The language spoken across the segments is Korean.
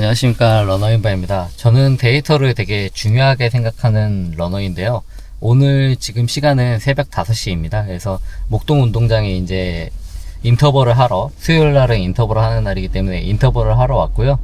안녕하십니까, 러너인바입니다. 저는 데이터를 되게 중요하게 생각하는 러너인데요. 오늘 지금 시간은 새벽 5시입니다. 그래서 목동 운동장에 이제 인터벌을 하러, 수요일 날은 인터벌을 하는 날이기 때문에 인터벌을 하러 왔고요.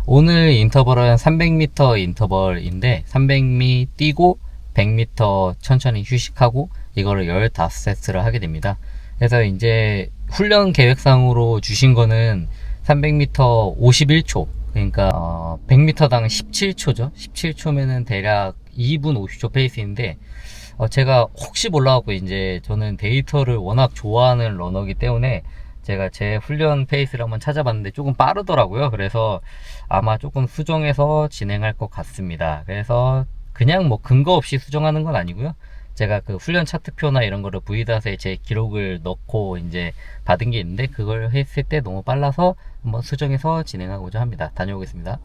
오늘 인터벌은 300m 인터벌인데 300m 뛰고 100m 천천히 휴식하고 이거를 15세트를 하게 됩니다. 그래서 이제 훈련 계획상으로 주신 거는 300m 51초, 그러니까 100m당 17초죠. 17초면은 대략 2분 50초 페이스인데 제가 혹시 몰라갖고 이제 저는 데이터를 워낙 좋아하는 러너이기 때문에 제가 제 훈련 페이스를 한번 찾아봤는데 조금 빠르더라고요. 그래서 아마 조금 수정해서 진행할 것 같습니다. 그래서 그냥 뭐 근거 없이 수정하는 건 아니고요. 제가 그 훈련 차트표나 이런 거를 V닷에 제 기록을 넣고 이제 받은 게 있는데 그걸 했을 때 너무 빨라서 한번 수정해서 진행하고자 합니다. 다녀오겠습니다.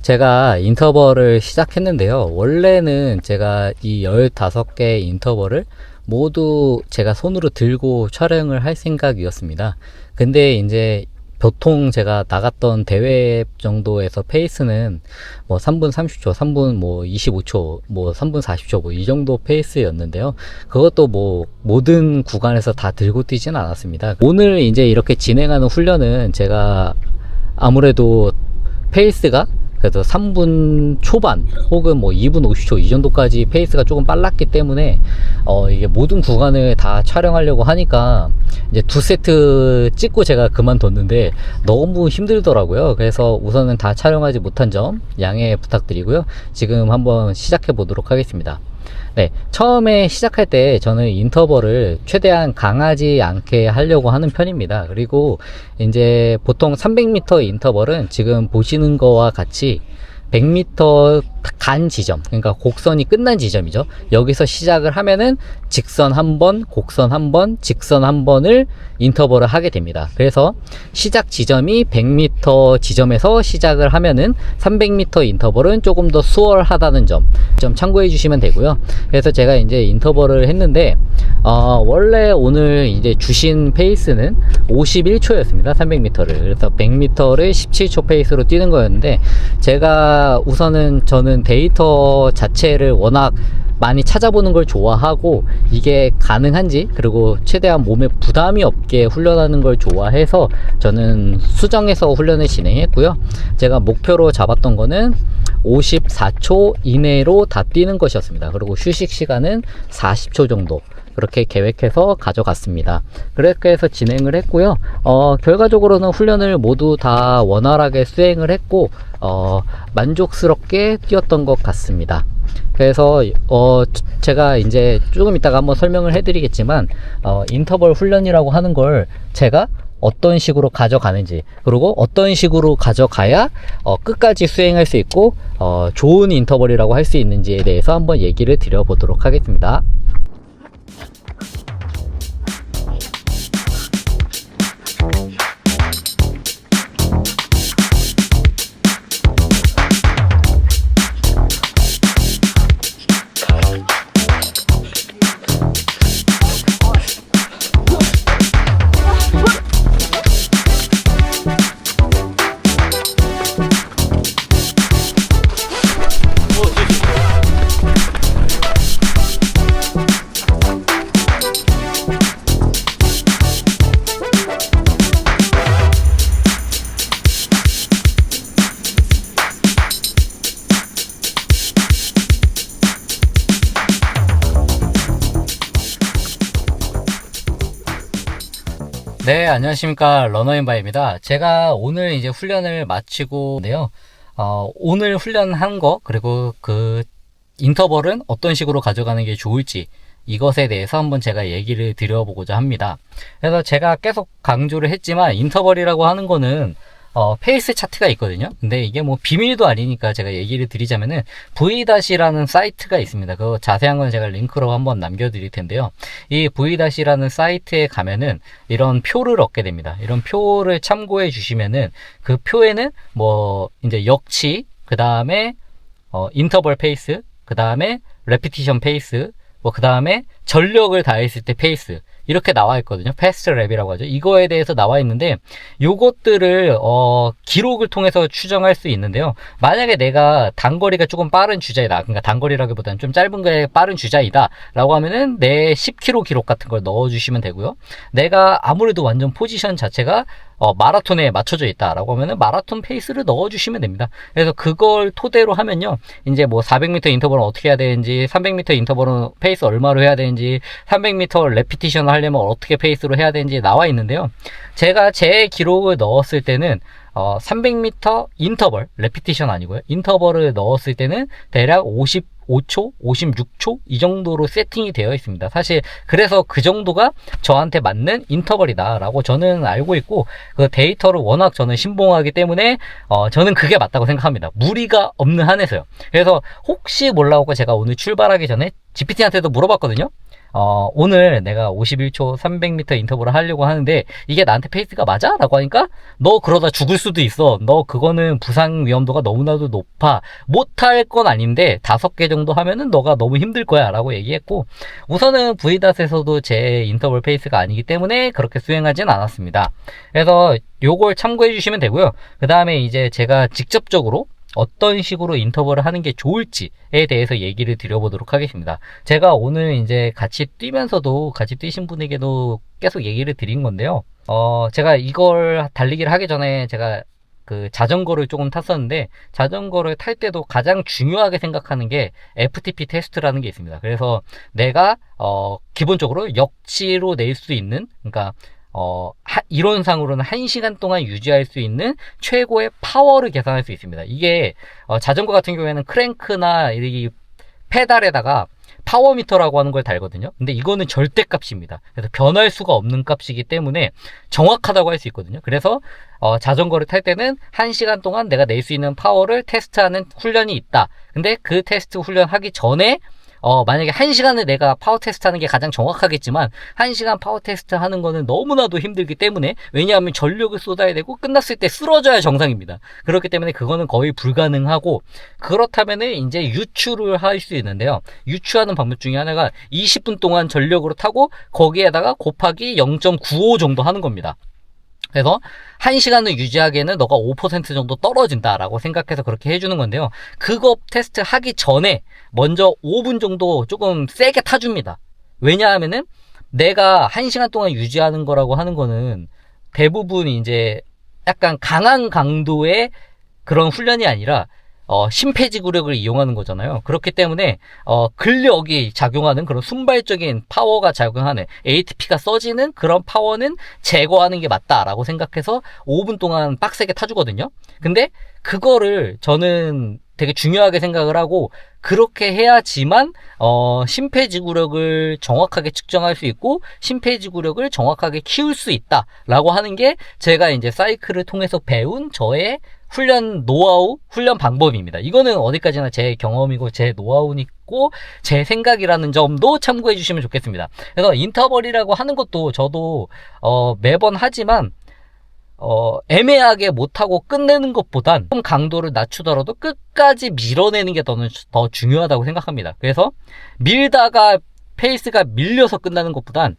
제가 인터벌을 시작했는데요. 원래는 제가 이 15개 인터벌을 모두 제가 손으로 들고 촬영을 할 생각이었습니다. 근데 이제 보통 제가 나갔던 대회 정도에서 페이스는 뭐 3분 30초, 3분 뭐 25초, 뭐 3분 40초 뭐 이 정도 페이스였는데요. 그것도 뭐 모든 구간에서 다 들고 뛰진 않았습니다. 오늘 이제 이렇게 진행하는 훈련은 제가 아무래도 페이스가 그래도 3분 초반 혹은 뭐 2분 50초 이 정도까지 페이스가 조금 빨랐기 때문에 이게 모든 구간을 다 촬영하려고 하니까 이제 2세트 찍고 제가 그만뒀는데 너무 힘들더라고요. 그래서 우선은 다 촬영하지 못한 점 양해 부탁드리고요. 지금 한번 시작해 보도록 하겠습니다. 네, 처음에 시작할 때 저는 인터벌을 최대한 강하지 않게 하려고 하는 편입니다. 그리고 이제 보통 300m 인터벌은 지금 보시는 거와 같이 100m 간 지점, 그러니까 곡선이 끝난 지점이죠. 여기서 시작을 하면은 직선 한 번, 곡선 한 번, 직선 한 번을 인터벌을 하게 됩니다. 그래서 시작 지점이 100m 지점에서 시작을 하면은 300m 인터벌은 조금 더 수월하다는 점 참고해 주시면 되고요. 그래서 제가 이제 인터벌을 했는데 원래 오늘 이제 주신 페이스는 51초였습니다. 300m를. 그래서 100m를 17초 페이스로 뛰는 거였는데 제가 우선은 저는 데이터 자체를 워낙 많이 찾아보는 걸 좋아하고 이게 가능한지 그리고 최대한 몸에 부담이 없게 훈련하는 걸 좋아해서 저는 수정해서 훈련을 진행했고요. 제가 목표로 잡았던 거는 54초 이내로 다 뛰는 것이었습니다. 그리고 휴식 시간은 40초 정도 그렇게 계획해서 가져갔습니다. 그렇게 해서 진행을 했고요. 결과적으로는 훈련을 모두 다 원활하게 수행을 했고 만족스럽게 뛰었던 것 같습니다. 그래서 제가 이제 조금 이따가 한번 설명을 해드리겠지만 인터벌 훈련이라고 하는 걸 제가 어떤 식으로 가져가는지 그리고 어떤 식으로 가져가야 끝까지 수행할 수 있고 좋은 인터벌이라고 할 수 있는지에 대해서 한번 얘기를 드려보도록 하겠습니다. 네, 안녕하십니까, 러너인바입니다. 제가 오늘 이제 훈련을 마치고인데요. 오늘 훈련한 거 그리고 그 인터벌은 어떤 식으로 가져가는 게 좋을지 이것에 대해서 한번 제가 얘기를 드려보고자 합니다. 그래서 제가 계속 강조를 했지만 인터벌이라고 하는 거는 페이스 차트가 있거든요. 근데 이게 뭐 비밀도 아니니까 제가 얘기를 드리자면은 V-라는 사이트가 있습니다. 그 자세한 건 제가 링크로 한번 남겨드릴 텐데요. 이 V-라는 사이트에 가면은 이런 표를 얻게 됩니다. 이런 표를 참고해 주시면은 그 표에는 뭐 이제 역치, 그 다음에 인터벌 페이스, 그 다음에 레피티션 페이스, 뭐 그 다음에 전력을 다했을 때 페이스, 이렇게 나와 있거든요. 패스트 랩이라고 하죠. 이거에 대해서 나와 있는데 요것들을 기록을 통해서 추정할 수 있는데요. 만약에 내가 단거리가 조금 빠른 주자이다. 그러니까 단거리라기보다는 좀 짧은 거에 빠른 주자이다 라고 하면은 내 10km 기록 같은 걸 넣어주시면 되고요. 내가 아무래도 완전 포지션 자체가 마라톤에 맞춰져 있다라고 하면은 마라톤 페이스를 넣어주시면 됩니다. 그래서 그걸 토대로 하면요, 이제 뭐 400m 인터벌은 어떻게 해야 되는지, 300m 인터벌은 페이스 얼마로 해야 되는지, 300m 레피티션을 하려면 어떻게 페이스로 해야 되는지 나와 있는데요. 제가 제 기록을 넣었을 때는 300m 인터벌, 레피티션 아니고요. 인터벌을 넣었을 때는 대략 55초, 56초 이 정도로 세팅이 되어 있습니다. 사실 그래서 그 정도가 저한테 맞는 인터벌이다 라고 저는 알고 있고, 그 데이터를 워낙 저는 신봉하기 때문에 저는 그게 맞다고 생각합니다. 무리가 없는 한에서요. 그래서 혹시 몰라고 제가 오늘 출발하기 전에 GPT한테도 물어봤거든요. 오늘 내가 51초 300m 인터벌을 하려고 하는데 이게 나한테 페이스가 맞아? 라고 하니까 너 그러다 죽을 수도 있어. 너 그거는 부상 위험도가 너무나도 높아. 못할 건 아닌데 5개 정도 하면은 너가 너무 힘들 거야 라고 얘기했고, 우선은 VDAT에서도 제 인터벌 페이스가 아니기 때문에 그렇게 수행하진 않았습니다. 그래서 요걸 참고해 주시면 되고요. 그 다음에 이제 제가 직접적으로 어떤 식으로 인터벌을 하는 게 좋을지에 대해서 얘기를 드려보도록 하겠습니다. 제가 오늘 이제 같이 뛰면서도 같이 뛰신 분에게도 계속 얘기를 드린 건데요. 제가 이걸 달리기를 하기 전에 제가 그 자전거를 조금 탔었는데, 자전거를 탈 때도 가장 중요하게 생각하는 게 FTP 테스트라는 게 있습니다. 그래서 내가 기본적으로 역치로 낼 수 있는, 그러니까 이론상으로는 1시간 동안 유지할 수 있는 최고의 파워를 계산할 수 있습니다. 이게 자전거 같은 경우에는 크랭크나 이 페달에다가 파워미터라고 하는 걸 달거든요. 근데 이거는 절대값입니다. 그래서 변할 수가 없는 값이기 때문에 정확하다고 할 수 있거든요. 그래서 자전거를 탈 때는 1시간 동안 내가 낼 수 있는 파워를 테스트하는 훈련이 있다. 근데 그 테스트 훈련하기 전에 만약에 1시간을 내가 파워 테스트 하는 게 가장 정확하겠지만 1시간 파워 테스트 하는 거는 너무나도 힘들기 때문에, 왜냐하면 전력을 쏟아야 되고 끝났을 때 쓰러져야 정상입니다. 그렇기 때문에 그거는 거의 불가능하고, 그렇다면은 이제 유추를 할 수 있는데요. 유추하는 방법 중에 하나가 20분 동안 전력으로 타고 거기에다가 곱하기 0.95 정도 하는 겁니다. 그래서 1시간을 유지하기에는 너가 5% 정도 떨어진다라고 생각해서 그렇게 해주는 건데요. 그거 테스트 하기 전에 먼저 5분 정도 조금 세게 타줍니다. 왜냐하면은 내가 1시간 동안 유지하는 거라고 하는 거는 대부분 이제 약간 강한 강도의 그런 훈련이 아니라 심폐지구력을 이용하는 거잖아요. 그렇기 때문에 근력이 작용하는 그런 순발적인 파워가 작용하는, ATP가 써지는 그런 파워는 제거하는 게 맞다라고 생각해서 5분 동안 빡세게 타주거든요. 근데 그거를 저는 되게 중요하게 생각을 하고, 그렇게 해야지만 심폐지구력을 정확하게 측정할 수 있고 심폐지구력을 정확하게 키울 수 있다라고 하는 게 제가 이제 사이클을 통해서 배운 저의 훈련 노하우, 훈련 방법입니다. 이거는 어디까지나 제 경험이고 제 노하우니고 제 생각이라는 점도 참고해 주시면 좋겠습니다. 그래서 인터벌이라고 하는 것도 저도 매번 하지만 애매하게 못하고 끝내는 것보단 좀 강도를 낮추더라도 끝까지 밀어내는 게 더 중요하다고 생각합니다. 그래서 밀다가 페이스가 밀려서 끝나는 것보단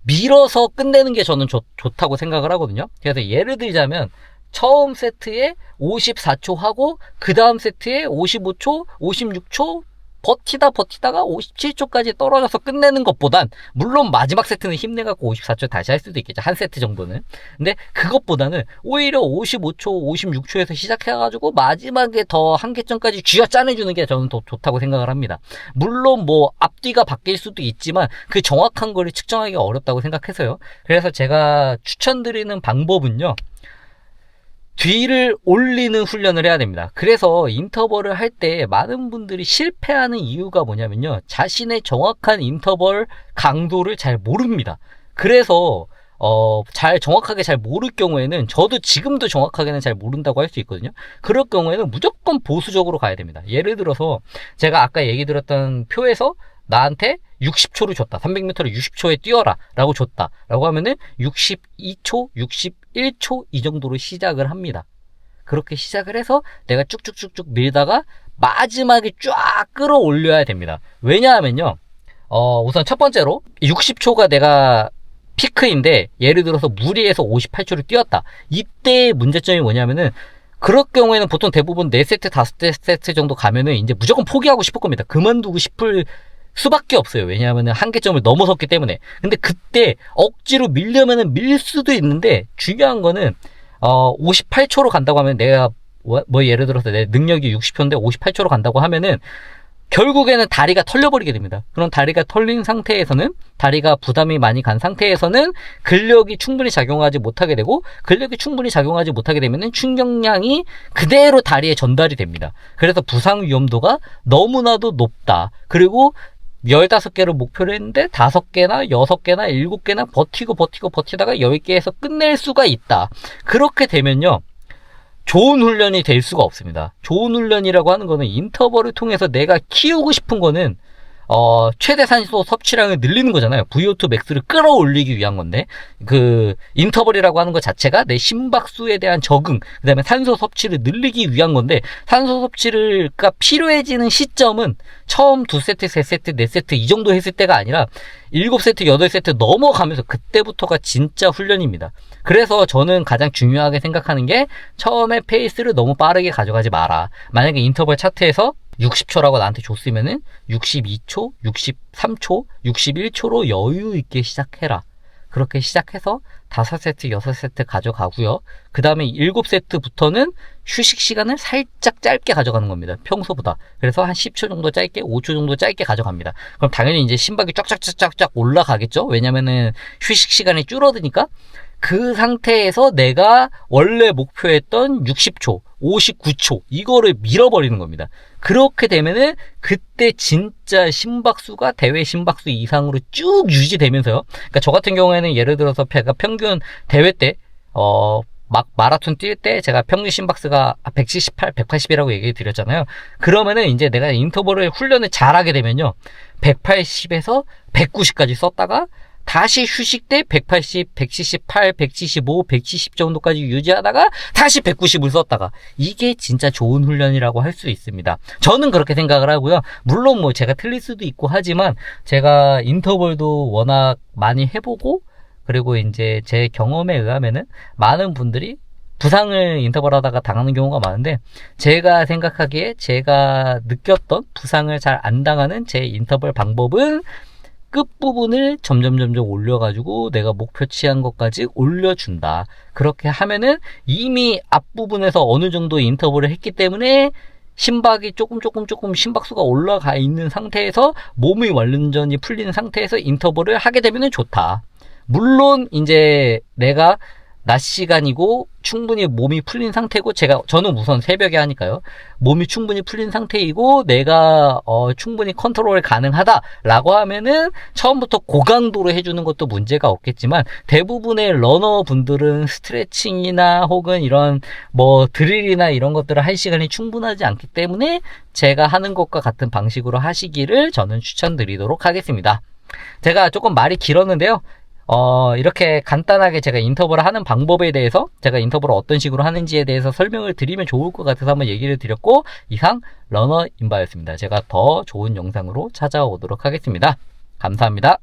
밀어서 끝내는 게 저는 좋다고 생각을 하거든요. 그래서 예를 들자면 처음 세트에 54초 하고 그 다음 세트에 55초, 56초 버티다가 57초까지 떨어져서 끝내는 것보단, 물론 마지막 세트는 힘내갖고 54초 다시 할 수도 있겠죠. 한 세트 정도는. 근데 그것보다는 오히려 55초, 56초에서 시작해가지고 마지막에 더 한계점까지 쥐어짜내주는 게 저는 더 좋다고 생각을 합니다. 물론 뭐 앞뒤가 바뀔 수도 있지만 그 정확한 거를 측정하기가 어렵다고 생각해서요. 그래서 제가 추천드리는 방법은요, 뒤를 올리는 훈련을 해야 됩니다. 그래서 인터벌을 할 때 많은 분들이 실패하는 이유가 뭐냐면요, 자신의 정확한 인터벌 강도를 잘 모릅니다. 그래서 정확하게 잘 모를 경우에는, 저도 지금도 정확하게는 잘 모른다고 할 수 있거든요. 그럴 경우에는 무조건 보수적으로 가야 됩니다. 예를 들어서 제가 아까 얘기 드렸던 표에서 나한테 60초를 줬다. 300m를 60초에 뛰어라 라고 줬다 라고 하면은 62초, 61초 이 정도로 시작을 합니다. 그렇게 시작을 해서 내가 쭉쭉쭉쭉 밀다가 마지막에 쫙 끌어올려야 됩니다. 왜냐하면요, 우선 첫 번째로 60초가 내가 피크인데 예를 들어서 무리해서 58초를 뛰었다. 이때의 문제점이 뭐냐면은 그럴 경우에는 보통 대부분 4세트, 5세트 정도 가면은 이제 무조건 포기하고 싶을 겁니다. 그만두고 싶을 수밖에 없어요. 왜냐하면 한계점을 넘어섰기 때문에. 근데 그때 억지로 밀려면은 밀 수도 있는데 중요한 거는 58초로 간다고 하면 내가 뭐 예를 들어서 내 능력이 60초인데 58초로 간다고 하면은 결국에는 다리가 털려버리게 됩니다. 그럼 다리가 털린 상태에서는 다리가 부담이 많이 간 상태에서는 근력이 충분히 작용하지 못하게 되고 근력이 충분히 작용하지 못하게 되면은 충격량이 그대로 다리에 전달이 됩니다. 그래서 부상 위험도가 너무나도 높다. 그리고 15개를 목표로 했는데 5개나 6개나 7개나 버티다가 10개에서 끝낼 수가 있다. 그렇게 되면요. 좋은 훈련이 될 수가 없습니다. 좋은 훈련이라고 하는 거는 인터벌을 통해서 내가 키우고 싶은 거는 최대 산소 섭취량을 늘리는 거잖아요. VO2 max를 끌어올리기 위한 건데 그 인터벌이라고 하는 것 자체가 내 심박수에 대한 적응, 그 다음에 산소 섭취를 늘리기 위한 건데 산소 섭취가 필요해지는 시점은 처음 2세트, 3세트, 4세트 이 정도 했을 때가 아니라 7세트, 8세트 넘어가면서 그때부터가 진짜 훈련입니다. 그래서 저는 가장 중요하게 생각하는 게 처음에 페이스를 너무 빠르게 가져가지 마라. 만약에 인터벌 차트에서 60초라고 나한테 줬으면은 62초, 63초, 61초로 여유 있게 시작해라. 그렇게 시작해서 5세트, 6세트 가져가고요. 그 다음에 7세트부터는 휴식 시간을 살짝 짧게 가져가는 겁니다. 평소보다. 그래서 한 10초 정도 짧게, 5초 정도 짧게 가져갑니다. 그럼 당연히 이제 심박이 쫙쫙쫙쫙 올라가겠죠? 왜냐면은 휴식 시간이 줄어드니까. 그 상태에서 내가 원래 목표했던 60초, 59초 이거를 밀어버리는 겁니다. 그렇게 되면은 그때 진짜 심박수가 대회 심박수 이상으로 쭉 유지되면서요. 그러니까 저 같은 경우에는 예를 들어서 제가 평균 대회 때 막 마라톤 뛸 때 제가 평균 심박수가 178, 180이라고 얘기 드렸잖아요. 그러면은 이제 내가 인터벌을 훈련을 잘하게 되면요. 180에서 190까지 썼다가 다시 휴식 때 180, 178, 175, 170 정도까지 유지하다가 다시 190을 썼다가 이게 진짜 좋은 훈련이라고 할 수 있습니다. 저는 그렇게 생각을 하고요. 물론 뭐 제가 틀릴 수도 있고 하지만 제가 인터벌도 워낙 많이 해보고 그리고 이제 제 경험에 의하면은 많은 분들이 부상을 인터벌 하다가 당하는 경우가 많은데 제가 생각하기에 제가 느꼈던 부상을 잘 안 당하는 제 인터벌 방법은 끝부분을 점점 올려가지고 내가 목표치한 것까지 올려준다. 그렇게 하면은 이미 앞부분에서 어느 정도 인터벌을 했기 때문에 심박이 조금 심박수가 올라가 있는 상태에서 몸의 완전히 풀리는 상태에서 인터벌을 하게 되면은 좋다. 물론 이제 내가 낮 시간이고 충분히 몸이 풀린 상태고 저는 우선 새벽에 하니까요. 몸이 충분히 풀린 상태이고 내가 충분히 컨트롤 가능하다라고 하면은 처음부터 고강도로 해주는 것도 문제가 없겠지만 대부분의 러너 분들은 스트레칭이나 혹은 이런 뭐 드릴이나 이런 것들을 할 시간이 충분하지 않기 때문에 제가 하는 것과 같은 방식으로 하시기를 저는 추천드리도록 하겠습니다. 제가 조금 말이 길었는데요. 이렇게 간단하게 제가 인터벌을 하는 방법에 대해서 제가 인터벌을 어떤 식으로 하는지에 대해서 설명을 드리면 좋을 것 같아서 한번 얘기를 드렸고 이상 러너 인바였습니다. 제가 더 좋은 영상으로 찾아오도록 하겠습니다. 감사합니다.